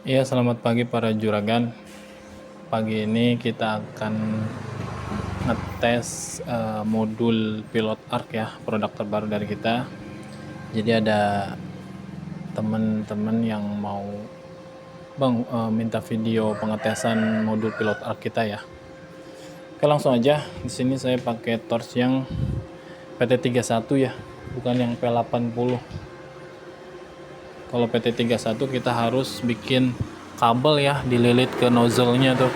Iya, selamat pagi para juragan. Pagi ini kita akan ngetes modul pilot arc ya, produk terbaru dari kita. Jadi ada teman-teman yang mau minta video pengetesan modul pilot arc kita ya. Oke, langsung aja. Di sini saya pakai torch yang PT31 ya, bukan yang P80. Kalau PT31 kita harus bikin kabel ya, dililit ke nozzle-nya tuh.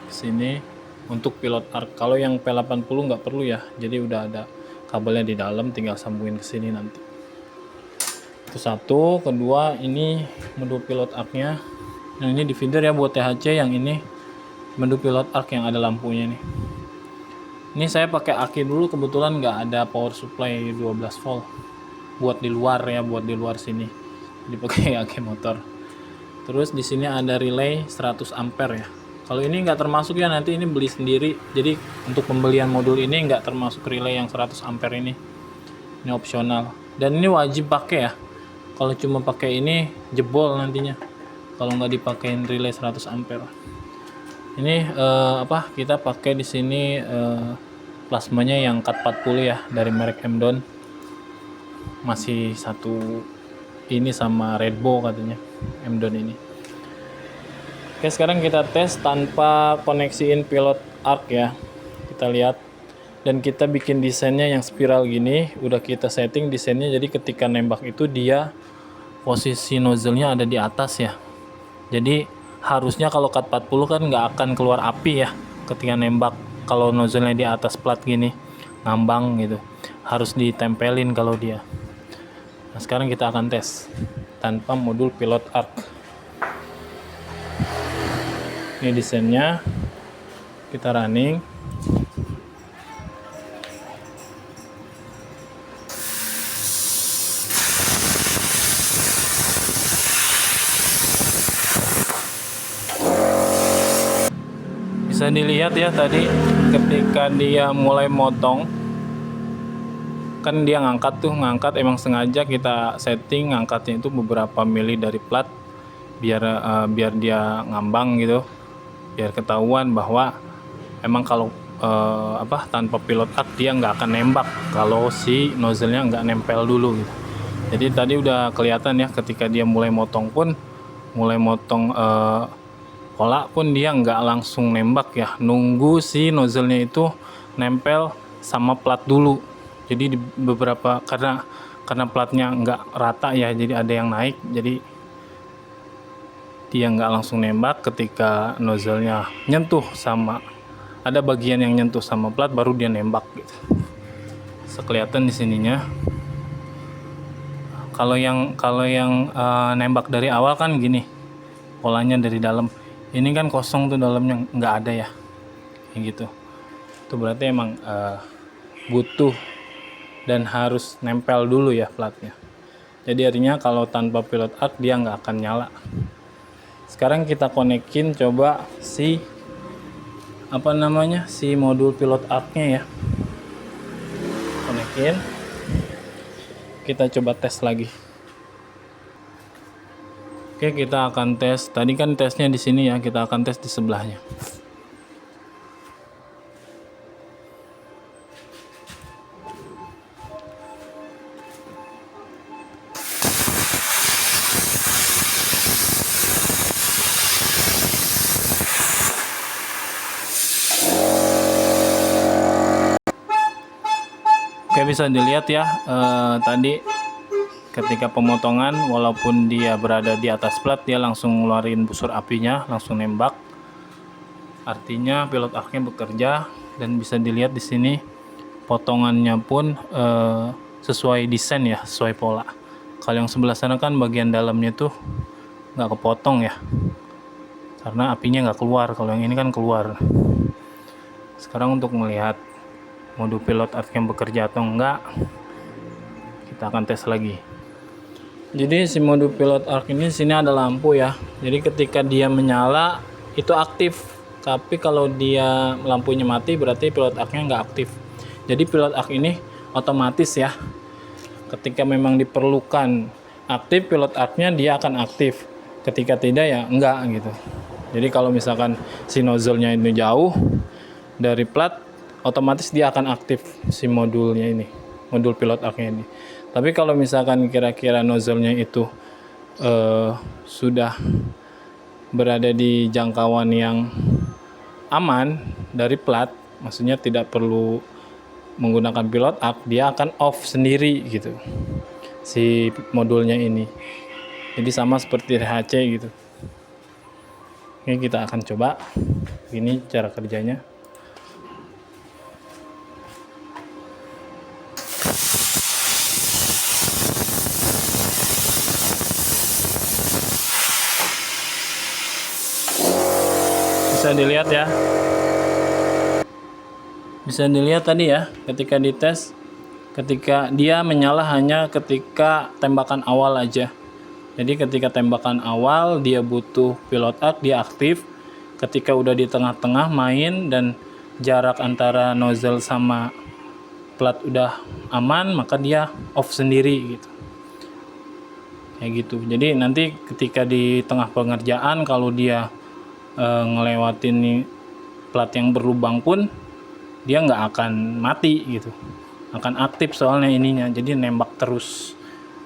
Sini untuk pilot arc. Kalau yang P80 nggak perlu ya, jadi udah ada kabelnya di dalam, tinggal sambungin ke sini nanti. Itu satu. Kedua, ini modul pilot arc-nya. Yang ini di feeder ya buat THC, yang ini modul pilot arc yang ada lampunya nih. Ini saya pakai aki dulu, kebetulan nggak ada power supply 12 volt buat di luar ya, buat di luar sini. Jadi pakai aki motor. Terus di sini ada relay 100 ampere ya. Kalau ini nggak termasuk ya, nanti ini beli sendiri. Jadi untuk pembelian modul ini nggak termasuk relay yang 100 ampere ini. Ini opsional. Dan ini wajib pakai ya. Kalau cuma pakai ini jebol nantinya. Kalau nggak dipakein relay 100 ampere. Ini kita pakai di sini plasmanya yang cat 40 ya, dari merek Emdon. Masih satu ini sama Redbo katanya, Emdon ini. Oke, sekarang kita tes tanpa koneksiin pilot arc ya. Kita lihat, dan kita bikin desainnya yang spiral gini. Udah kita setting desainnya, jadi ketika nembak itu dia posisi nozzle-nya ada di atas ya. Jadi harusnya kalau cat 40 kan nggak akan keluar api ya ketika nembak. Kalau nozzle-nya di atas plat gini, ngambang gitu, harus ditempelin kalau dia. Nah, sekarang kita akan tes tanpa modul pilot arc. Ini desainnya, kita running. Bisa dilihat ya tadi ketika dia mulai motong, kan dia ngangkat emang sengaja kita setting ngangkatnya itu beberapa mili dari plat biar dia ngambang gitu, biar ketahuan bahwa emang kalau tanpa pilot arc dia nggak akan nembak kalau si nozzle-nya nggak nempel dulu gitu. Jadi tadi udah kelihatan ya, ketika dia mulai motong pola pun dia nggak langsung nembak ya, nunggu si nozzle-nya itu nempel sama plat dulu. Jadi di beberapa, karena platnya nggak rata ya, jadi ada yang naik, jadi dia nggak langsung nembak. Ketika nozzle-nya nyentuh sama, ada bagian yang nyentuh sama plat, baru dia nembak gitu. Sekelihatan di sininya. Kalau yang nembak dari awal kan gini polanya dari dalam. Ini kan kosong tuh, dalamnya nggak ada ya, kayak gitu. Itu berarti emang butuh dan harus nempel dulu ya platnya. Jadi artinya kalau tanpa pilot arc dia nggak akan nyala. Sekarang kita konekin coba si modul pilot arc-nya ya. Konekin. Kita coba tes lagi. Oke, kita akan tes. Tadi kan tesnya di sini ya, kita akan tes di sebelahnya. Oke, bisa dilihat ya, tadi ketika pemotongan, walaupun dia berada di atas plat, dia langsung ngeluarin busur apinya, langsung nembak. Artinya pilot arc-nya bekerja, dan bisa dilihat di sini potongannya pun sesuai desain ya, sesuai pola. Kalau yang sebelah sana kan bagian dalamnya tuh nggak kepotong ya, karena apinya nggak keluar. Kalau yang ini kan keluar. Sekarang untuk melihat modul pilot arc yang bekerja atau enggak, kita akan tes lagi. Jadi si modul pilot arc ini sini ada lampu ya. Jadi ketika dia menyala itu aktif. Tapi kalau dia lampunya mati berarti pilot arc-nya nggak aktif. Jadi pilot arc ini otomatis ya. Ketika memang diperlukan aktif pilot arc-nya, dia akan aktif. ketika tidak ya enggak gitu. Jadi kalau misalkan si nozzle-nya ini jauh dari plat, otomatis dia akan aktif si modulnya ini, modul pilot arc-nya ini. Tapi kalau misalkan kira-kira nozzle-nya itu sudah berada di jangkauan yang aman dari plat, maksudnya tidak perlu menggunakan pilot arc, dia akan off sendiri gitu si modulnya ini. Jadi sama seperti RHC gitu. Ini kita akan coba. Ini cara kerjanya. Bisa dilihat ya. Bisa dilihat tadi ya, ketika dites, ketika dia menyala hanya ketika tembakan awal aja. Jadi ketika tembakan awal dia butuh pilot arc, dia aktif. Ketika udah di tengah-tengah main dan jarak antara nozzle sama plat udah aman, maka dia off sendiri gitu. Kayak gitu. Jadi nanti ketika di tengah pengerjaan kalau dia ngelewatin plat yang berlubang pun dia nggak akan mati gitu, akan aktif soalnya ininya, jadi nembak terus.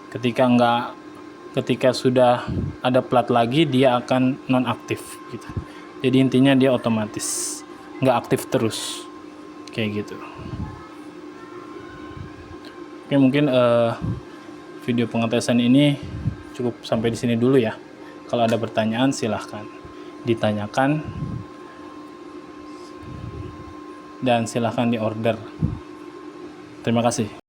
Ketika sudah ada plat lagi dia akan nonaktif gitu. Jadi intinya dia otomatis nggak aktif terus kayak gitu. Oke, mungkin video pengetesan ini cukup sampai di sini dulu ya. Kalau ada pertanyaan silahkan ditanyakan dan silahkan diorder. Terima kasih.